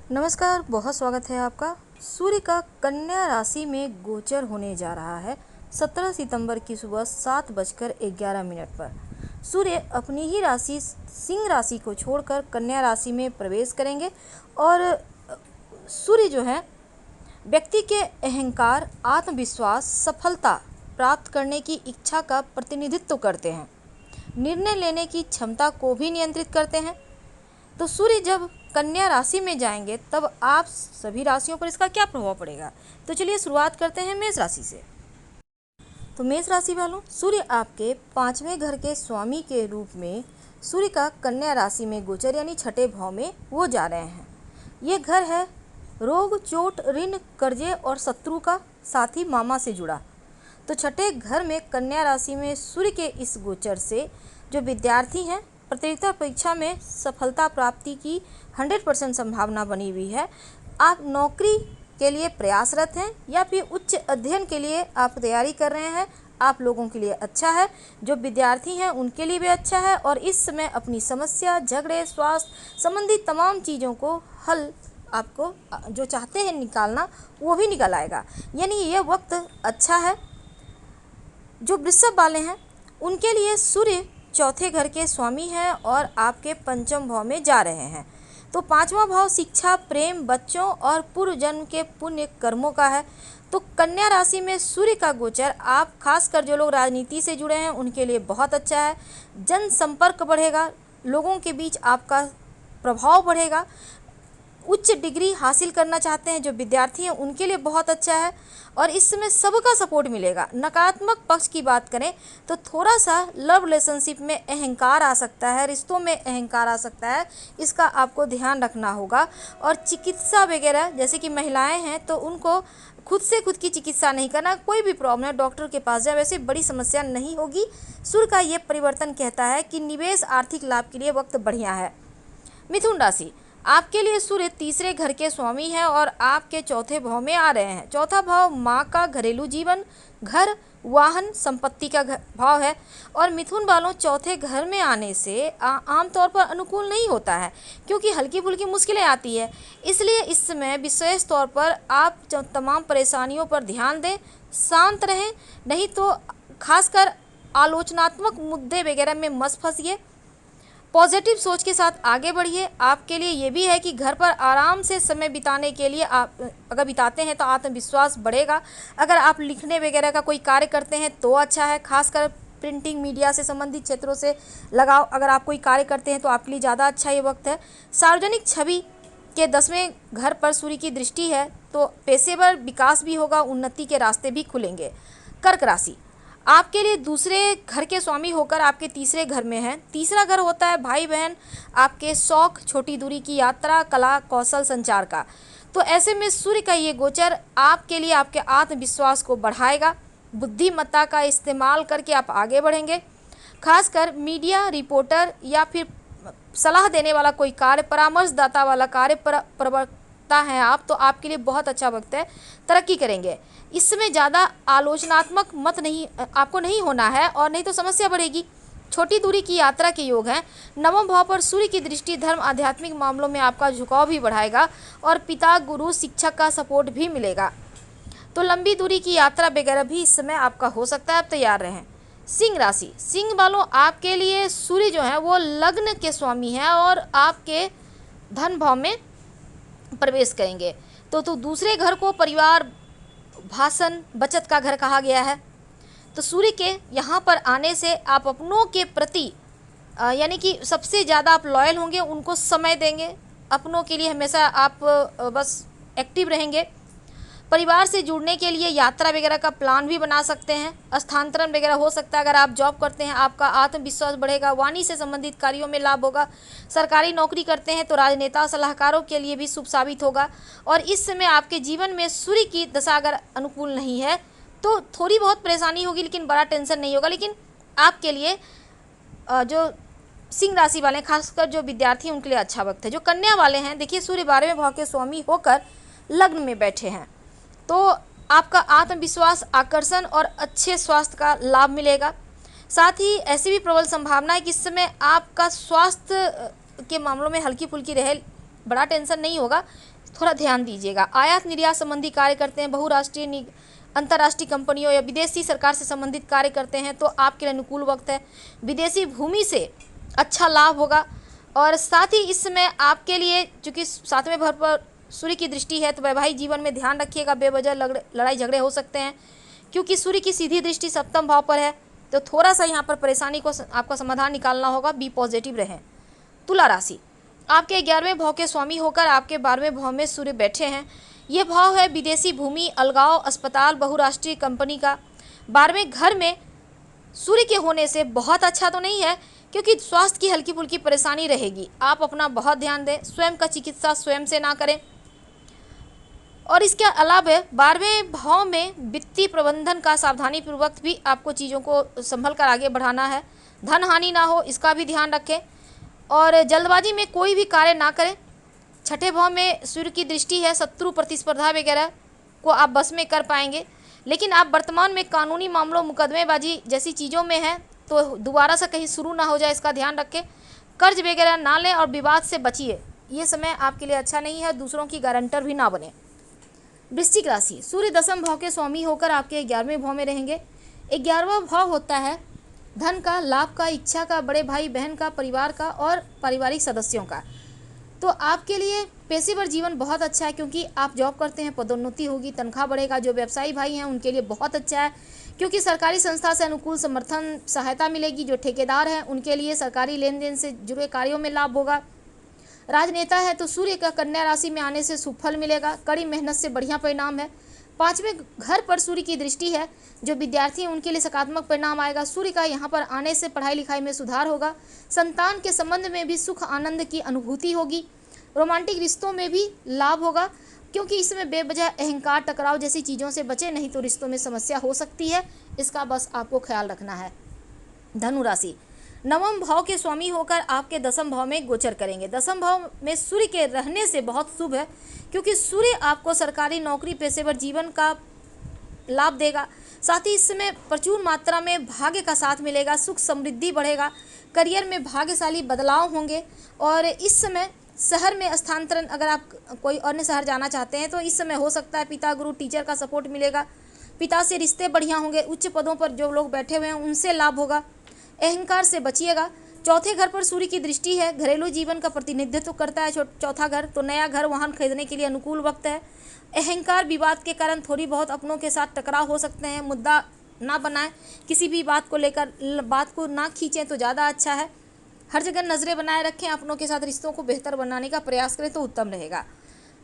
नमस्कार, बहुत स्वागत है आपका। सूर्य का कन्या राशि में गोचर होने जा रहा है 17 सितंबर की सुबह 7:11 पर। सूर्य अपनी ही राशि सिंह राशि को छोड़कर कन्या राशि में प्रवेश करेंगे और सूर्य जो है व्यक्ति के अहंकार, आत्मविश्वास, सफलता प्राप्त करने की इच्छा का प्रतिनिधित्व करते हैं। निर्णय लेने की क्षमता को भी नियंत्रित करते हैं। तो सूर्य जब कन्या राशि में जाएंगे तब आप सभी राशियों पर इसका क्या प्रभाव पड़ेगा। तो चलिए शुरुआत करते हैं मेष राशि से। तो मेष राशि वालों, सूर्य आपके 5वें घर के स्वामी के रूप में सूर्य का कन्या राशि में गोचर यानी छठे भाव में वो जा रहे हैं। ये घर है रोग, चोट, ऋण, कर्जे और शत्रु का, साथ ही मामा से जुड़ा। तो छठे घर में कन्या राशि में सूर्य के इस गोचर से जो विद्यार्थी हैं प्रतियोगिता परीक्षा में सफलता प्राप्ति की 100% संभावना बनी हुई है। आप नौकरी के लिए प्रयासरत हैं या फिर उच्च अध्ययन के लिए आप तैयारी कर रहे हैं, आप लोगों के लिए अच्छा है। जो विद्यार्थी हैं उनके लिए भी अच्छा है और इस समय अपनी समस्या, झगड़े, स्वास्थ्य संबंधी तमाम चीज़ों को हल आपको जो चाहते हैं निकालना वो भी निकल आएगा, यानी ये वक्त अच्छा है। जो वृषभ वाले हैं उनके लिए सूर्य चौथे घर के स्वामी हैं और आपके पंचम भाव में जा रहे हैं। तो पांचवा भाव शिक्षा, प्रेम, बच्चों और पूर्व जन्म के पुण्य कर्मों का है। तो कन्या राशि में सूर्य का गोचर आप खासकर जो लोग राजनीति से जुड़े हैं उनके लिए बहुत अच्छा है। जनसंपर्क बढ़ेगा, लोगों के बीच आपका प्रभाव बढ़ेगा। उच्च डिग्री हासिल करना चाहते हैं जो विद्यार्थी हैं उनके लिए बहुत अच्छा है और इस समय सबका सपोर्ट मिलेगा। नकारात्मक पक्ष की बात करें तो थोड़ा सा लव रिलेशनशिप में अहंकार आ सकता है, रिश्तों में अहंकार आ सकता है, इसका आपको ध्यान रखना होगा। और चिकित्सा वगैरह जैसे कि महिलाएं हैं तो उनको खुद से खुद की चिकित्सा नहीं करना, कोई भी प्रॉब्लम है डॉक्टर के पास जाए, वैसे बड़ी समस्या नहीं होगी। सूर्य का ये परिवर्तन कहता है कि निवेश, आर्थिक लाभ के लिए वक्त बढ़िया है। मिथुन राशि, आपके लिए सूर्य तीसरे घर के स्वामी हैं और आपके चौथे भाव में आ रहे हैं। चौथा भाव माँ का घरेलू जीवन, घर, वाहन, संपत्ति का भाव है और मिथुन वालों चौथे घर में आने से आमतौर पर अनुकूल नहीं होता है क्योंकि हल्की फुल्की मुश्किलें आती है। इसलिए इस समय विशेष तौर पर आप तमाम परेशानियों पर ध्यान दें, शांत रहें, नहीं तो खासकर आलोचनात्मक मुद्दे वगैरह में मत फंसिए। पॉजिटिव सोच के साथ आगे बढ़िए। आपके लिए ये भी है कि घर पर आराम से समय बिताने के लिए आप अगर बिताते हैं तो आत्मविश्वास बढ़ेगा। अगर आप लिखने वगैरह का कोई कार्य करते हैं तो अच्छा है, खासकर प्रिंटिंग मीडिया से संबंधित क्षेत्रों से लगाओ। अगर आप कोई कार्य करते हैं तो आपके लिए ज़्यादा अच्छा ये वक्त है। सार्वजनिक छवि के 10वें घर पर सूर्य की दृष्टि है तो पेशेवर विकास भी होगा, उन्नति के रास्ते भी खुलेंगे। कर्क राशि, आपके लिए दूसरे घर के स्वामी होकर आपके तीसरे घर में है। तीसरा घर होता है भाई बहन, आपके शौक, छोटी दूरी की यात्रा, कला, कौशल, संचार का। तो ऐसे में सूर्य का ये गोचर आपके लिए आपके आत्मविश्वास को बढ़ाएगा। बुद्धिमत्ता का इस्तेमाल करके आप आगे बढ़ेंगे। खासकर मीडिया रिपोर्टर या फिर सलाह देने वाला कोई कार्य, परामर्शदाता वाला कार्य, प्रवक्ता हैं आप, तो आपके लिए बहुत अच्छा वक्त है, तरक्की करेंगे। इस समय ज़्यादा आलोचनात्मक मत नहीं आपको नहीं होना है और नहीं तो समस्या बढ़ेगी। छोटी दूरी की यात्रा के योग हैं। नवम भाव पर सूर्य की दृष्टि धर्म, आध्यात्मिक मामलों में आपका झुकाव भी बढ़ाएगा और पिता, गुरु, शिक्षक का सपोर्ट भी मिलेगा। तो लंबी दूरी की यात्रा वगैरह भी इस समय आपका हो सकता है, आप तैयार रहें। सिंह राशि, सिंह वालों आपके लिए सूर्य जो है वो लग्न के स्वामी हैं और आपके धन भाव में प्रवेश करेंगे। तो दूसरे घर को परिवार, भाषण, बचत का घर कहा गया है। तो सूर्य के यहाँ पर आने से आप अपनों के प्रति यानी कि सबसे ज़्यादा आप लॉयल होंगे, उनको समय देंगे, अपनों के लिए हमेशा आप बस एक्टिव रहेंगे। परिवार से जुड़ने के लिए यात्रा वगैरह का प्लान भी बना सकते हैं। स्थानांतरण वगैरह हो सकता है। अगर आप जॉब करते हैं आपका आत्मविश्वास बढ़ेगा। वाणी से संबंधित कार्यों में लाभ होगा। सरकारी नौकरी करते हैं तो राजनेता, सलाहकारों के लिए भी शुभ साबित होगा। और इस समय आपके जीवन में सूर्य की दशा अगर अनुकूल नहीं है तो थोड़ी बहुत परेशानी होगी, लेकिन बड़ा टेंशन नहीं होगा। लेकिन आपके लिए जो सिंह राशि वाले हैं, खासकर जो विद्यार्थी हैं उनके लिए अच्छा वक्त है। जो कन्या वाले हैं, देखिए सूर्य 12वें भाव के स्वामी होकर लग्न में बैठे हैं तो आपका आत्मविश्वास, आकर्षण और अच्छे स्वास्थ्य का लाभ मिलेगा। साथ ही ऐसी भी प्रबल संभावना है कि इस समय आपका स्वास्थ्य के मामलों में हल्की फुल्की रहे, बड़ा टेंशन नहीं होगा। थोड़ा ध्यान दीजिएगा। आयात निर्यात संबंधी कार्य करते हैं, बहुराष्ट्रीय अंतर्राष्ट्रीय कंपनियों या विदेशी सरकार से संबंधित कार्य करते हैं तो आपके लिए अनुकूल वक्त है। विदेशी भूमि से अच्छा लाभ होगा। और साथ ही इस समय आपके लिए चूँकि 7वें घर पर सूर्य की दृष्टि है तो वैवाहिक जीवन में ध्यान रखिएगा, बेवजह लड़ाई झगड़े हो सकते हैं क्योंकि सूर्य की सीधी दृष्टि 7वें भाव पर है। तो थोड़ा सा यहाँ पर परेशानी को आपका समाधान निकालना होगा। बी पॉजिटिव रहें। तुला राशि, आपके 11वें भाव के स्वामी होकर आपके 12वें भाव में सूर्य बैठे हैं। ये भाव है विदेशी भूमि, अलगाव, अस्पताल, बहुराष्ट्रीय कंपनी का। 12वें घर में सूर्य के होने से बहुत अच्छा तो नहीं है क्योंकि स्वास्थ्य की हल्की फुल्की परेशानी रहेगी। आप अपना बहुत ध्यान दें, स्वयं का चिकित्सा स्वयं से ना करें। और इसके अलावा 12वें भाव में वित्तीय प्रबंधन का सावधानी पूर्वक भी आपको चीज़ों को संभल कर आगे बढ़ाना है। धन हानि ना हो इसका भी ध्यान रखें और जल्दबाजी में कोई भी कार्य ना करें। 6ठे भाव में सूर्य की दृष्टि है, शत्रु प्रतिस्पर्धा वगैरह को आप बस में कर पाएंगे। लेकिन आप वर्तमान में कानूनी मामलों, मुकदमेबाजी जैसी चीज़ों में हैं तो दोबारा से कहीं शुरू ना हो जाए इसका ध्यान रखें। कर्ज वगैरह ना लें और विवाद से बचिए। ये समय आपके लिए अच्छा नहीं है, दूसरों की गारंटर भी ना बने। वृश्चिक राशि, सूर्य 10वें भाव के स्वामी होकर आपके 11वें भाव में रहेंगे। 11वां भाव होता है धन का, लाभ का, इच्छा का, बड़े भाई बहन का, परिवार का और पारिवारिक सदस्यों का। तो आपके लिए पेशेवर जीवन बहुत अच्छा है क्योंकि आप जॉब करते हैं, पदोन्नति होगी, तनख्वाह बढ़ेगा। जो व्यवसायी भाई हैं उनके लिए बहुत अच्छा है क्योंकि सरकारी संस्था से अनुकूल समर्थन सहायता मिलेगी। जो ठेकेदार हैं उनके लिए सरकारी लेन देन से जुड़े कार्यों में लाभ होगा। राजनेता है तो सूर्य का कन्या राशि में आने से शुभ फल मिलेगा। कड़ी मेहनत से बढ़िया परिणाम है। 5वें घर पर सूर्य की दृष्टि है। जो विद्यार्थी हैं उनके लिए सकारात्मक परिणाम आएगा। सूर्य का यहाँ पर आने से पढ़ाई लिखाई में सुधार होगा। संतान के संबंध में भी सुख आनंद की अनुभूति होगी। रोमांटिक रिश्तों में भी लाभ होगा क्योंकि इसमें बेवजह अहंकार, टकराव जैसी चीज़ों से बचे, नहीं तो रिश्तों में समस्या हो सकती है। इसका बस आपको ख्याल रखना है। धनु राशि, 9वें भाव के स्वामी होकर आपके 10वें भाव में गोचर करेंगे। 10वें भाव में सूर्य के रहने से बहुत शुभ है क्योंकि सूर्य आपको सरकारी नौकरी, पेशेवर जीवन का लाभ देगा। साथ ही इस समय प्रचुर मात्रा में भाग्य का साथ मिलेगा, सुख समृद्धि बढ़ेगा, करियर में भाग्यशाली बदलाव होंगे। और इस समय शहर में स्थानांतरण, अगर आप कोई अन्य शहर जाना चाहते हैं तो इस समय हो सकता है। पिता, गुरु, टीचर का सपोर्ट मिलेगा। पिता से रिश्ते बढ़िया होंगे। उच्च पदों पर जो लोग बैठे हुए हैं उनसे लाभ होगा। अहंकार से बचिएगा। 4थे घर पर सूर्य की दृष्टि है। घरेलू जीवन का प्रतिनिधित्व करता है 4था घर, तो नया घर, वाहन खरीदने के लिए अनुकूल वक्त है। अहंकार, विवाद के कारण थोड़ी बहुत अपनों के साथ टकराव हो सकते हैं। मुद्दा ना बनाएं, किसी भी बात को लेकर बात को ना खींचें तो ज़्यादा अच्छा है। हर जगह नज़रें बनाए रखें। अपनों के साथ रिश्तों को बेहतर बनाने का प्रयास करें तो उत्तम रहेगा।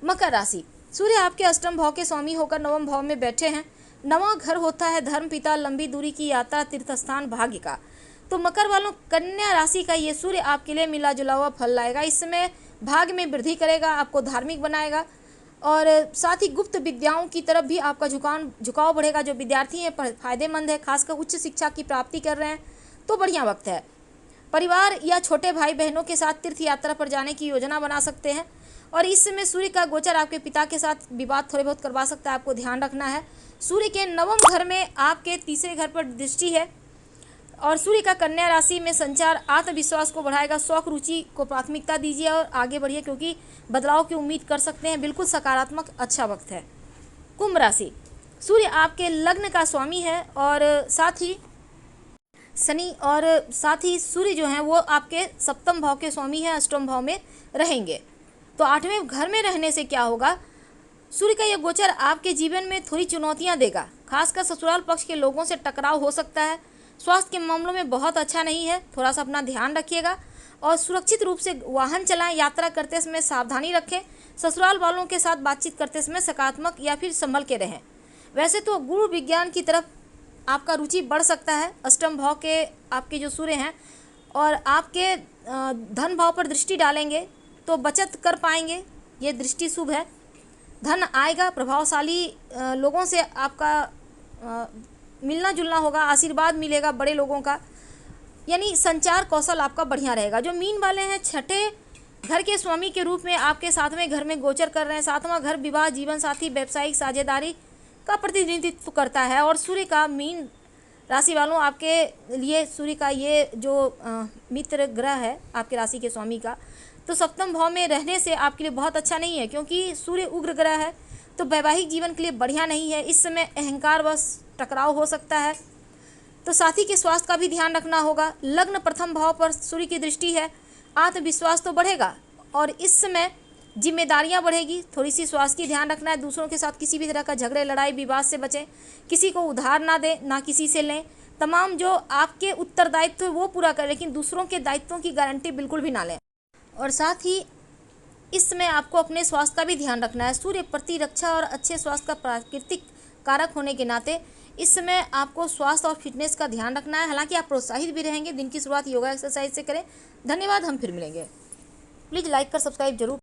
मकर राशि, सूर्य आपके 8वें भाव के स्वामी होकर 9वें भाव में बैठे हैं। 9वां घर होता है धर्म, पिता, लंबी दूरी की यात्रा, तीर्थस्थान, भाग्य का। तो मकर वालों, कन्या राशि का ये सूर्य आपके लिए मिला जुला हुआ फल लाएगा। इस समय भाग्य में वृद्धि करेगा, आपको धार्मिक बनाएगा और साथ ही गुप्त विद्याओं की तरफ भी आपका झुकाव बढ़ेगा। जो विद्यार्थी हैं फायदेमंद है, खासकर उच्च शिक्षा की प्राप्ति कर रहे हैं तो बढ़िया वक्त है। परिवार या छोटे भाई बहनों के साथ तीर्थ यात्रा पर जाने की योजना बना सकते हैं। और इस समय सूर्य का गोचर आपके पिता के साथ विवाद थोड़े बहुत करवा सकता है, आपको ध्यान रखना है। सूर्य के 9वें घर में आपके 3रे घर पर दृष्टि है और सूर्य का कन्या राशि में संचार आत्मविश्वास को बढ़ाएगा। शौक, रुचि को प्राथमिकता दीजिए और आगे बढ़िए क्योंकि बदलाव की उम्मीद कर सकते हैं। बिल्कुल सकारात्मक अच्छा वक्त है। कुंभ राशि, सूर्य आपके लग्न का स्वामी है और साथ ही शनि और साथ ही सूर्य जो हैं वो आपके 7वें भाव के स्वामी हैं, 8वें भाव में रहेंगे। तो 8वें घर में रहने से क्या होगा, सूर्य का यह गोचर आपके जीवन में थोड़ी चुनौतियां देगा। खासकर ससुराल पक्ष के लोगों से टकराव हो सकता है। स्वास्थ्य के मामलों में बहुत अच्छा नहीं है, थोड़ा सा अपना ध्यान रखिएगा और सुरक्षित रूप से वाहन चलाएं। यात्रा करते समय सावधानी रखें। ससुराल वालों के साथ बातचीत करते समय सकारात्मक या फिर संभल के रहें। वैसे तो गुरु विज्ञान की तरफ आपका रुचि बढ़ सकता है। 8वें भाव के आपके जो सूर्य हैं और आपके धन भाव पर दृष्टि डालेंगे तो बचत कर पाएंगे, ये दृष्टि शुभ है। धन आएगा, प्रभावशाली लोगों से आपका मिलना जुलना होगा, आशीर्वाद मिलेगा बड़े लोगों का, यानी संचार कौशल आपका बढ़िया रहेगा। जो मीन वाले हैं 6ठे घर के स्वामी के रूप में आपके 7वें घर में गोचर कर रहे हैं। 7वां घर विवाह, जीवन साथी, व्यावसायिक साझेदारी का प्रतिनिधित्व करता है और सूर्य का मीन राशि वालों आपके लिए सूर्य का ये जो मित्र ग्रह है आपके राशि के स्वामी का, तो सप्तम भाव में रहने से आपके लिए बहुत अच्छा नहीं है, क्योंकि सूर्य उग्र ग्रह है, तो वैवाहिक जीवन के लिए बढ़िया नहीं है। इस समय अहंकार वश टकराव हो सकता है, तो साथी के स्वास्थ्य का भी ध्यान रखना होगा। लग्न प्रथम भाव पर सूर्य की दृष्टि है, आत्मविश्वास तो बढ़ेगा और इस समय जिम्मेदारियां बढ़ेगी। थोड़ी सी स्वास्थ्य की ध्यान रखना है। दूसरों के साथ किसी भी तरह का झगड़े लड़ाई विवाद से बचें। किसी को उधार ना दें, ना किसी से लें। तमाम जो आपके उत्तरदायित्व वो पूरा करें, लेकिन दूसरों के दायित्वों की गारंटी बिल्कुल भी ना लें। और साथ ही इस समय आपको अपने स्वास्थ्य का भी ध्यान रखना है। सूर्य प्रतिरक्षा और अच्छे स्वास्थ्य का प्राकृतिक कारक होने के नाते इस समय आपको स्वास्थ्य और फिटनेस का ध्यान रखना है। हालांकि आप प्रोत्साहित भी रहेंगे। दिन की शुरुआत योगा एक्सरसाइज से करें। धन्यवाद, हम फिर मिलेंगे। प्लीज़ लाइक कर सब्सक्राइब जरूर।